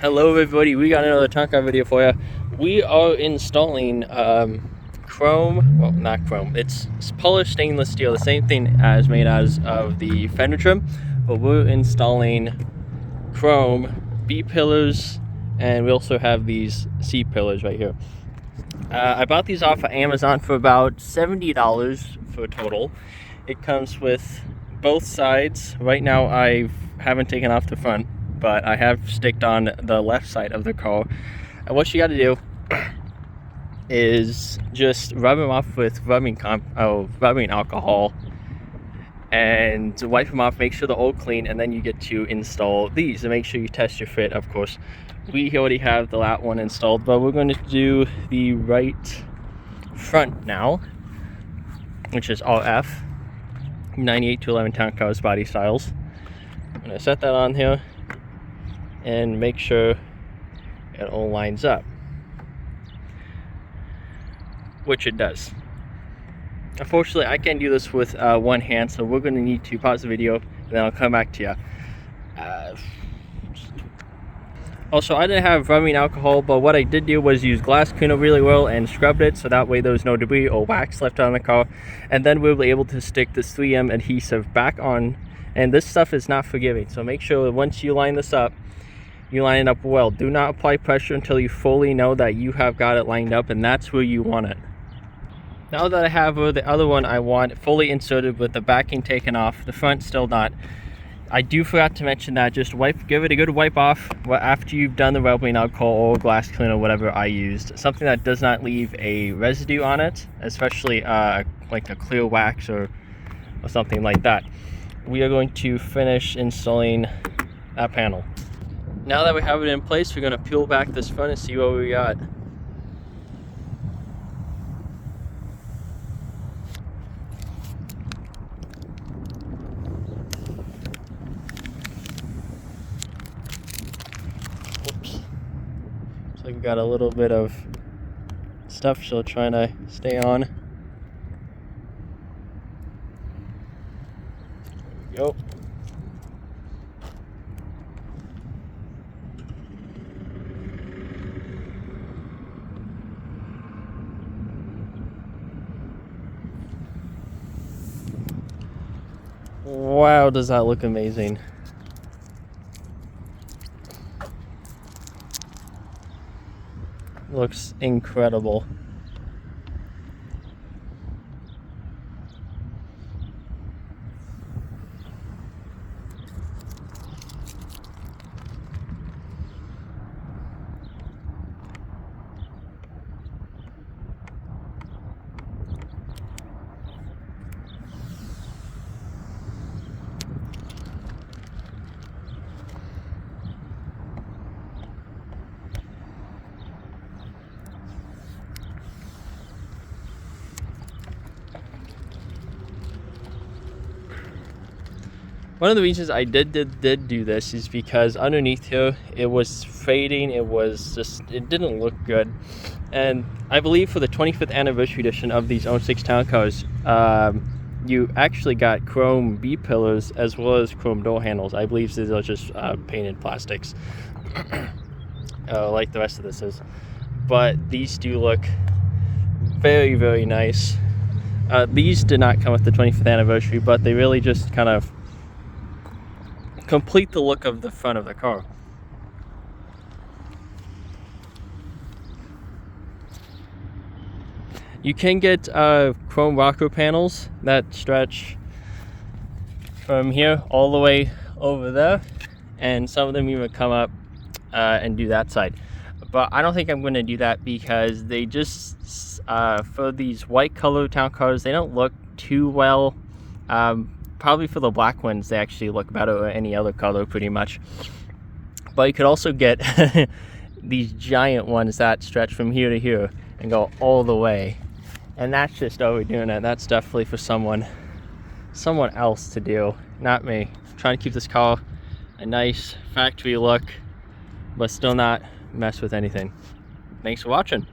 Hello everybody, we got another tank car video for you. We are installing chrome, well not chrome, it's polished stainless steel, the same thing as made as of the fender trim, but we're installing chrome B pillars, and we also have these C pillars right here. I bought these off of Amazon for about $70 for a total. It comes with both sides. Right now I haven't taken off the front, but I have sticked on the left side of the car. And what you got to do is just rub them off with rubbing alcohol and wipe them off, make sure they're all clean, and then you get to install these and make sure you test your fit. Of course, we already have the lat one installed, but we're going to do the right front now, which is RF 98 to 11 town cars body styles. I'm going to set that on here and make sure it all lines up, which it does. Unfortunately, I can't do this with one hand, so we're going to need to pause the video and then I'll come back to you. Also, I didn't have rubbing alcohol, but what I did do was use glass cleaner really well and scrubbed it so that way there was no debris or wax left on the car. And then we were able to stick this 3M adhesive back on, and this stuff is not forgiving, so make sure that once you line this up, you line it up well. Do not apply pressure until you fully know that you have got it lined up, and that's where you want it. Now that I have the other one, I want fully inserted with the backing taken off, the front still not. I do forgot to mention that just give it a good wipe off after you've done the rubbing alcohol or glass cleaner, whatever I used. Something that does not leave a residue on it, especially like a clear wax or something like that. We are going to finish installing that panel. Now that we have it in place, we're going to peel back this front and see what we got. Oops. Looks like we got a little bit of stuff still trying to stay on. There we go. Wow, does that look amazing. Looks incredible. One of the reasons I did do this is because underneath here it was fading, it didn't look good. And I believe for the 25th anniversary edition of these 06 town cars, you actually got chrome B pillars as well as chrome door handles. I believe these are just painted plastics like the rest of this is, but these do look very, very nice. These did not come with the 25th anniversary, but they really just kind of complete the look of the front of the car. You can get chrome rocker panels that stretch from here all the way over there, and some of them even come up and do that side. But I don't think I'm going to do that because they just, for these white color town cars, they don't look too well. Probably for the black ones, they actually look better or any other color pretty much. But you could also get these giant ones that stretch from here to here and go all the way. And that's just overdoing it. That's definitely for someone else to do, not me. I'm trying to keep this car a nice factory look, but still not mess with anything. Thanks for watching.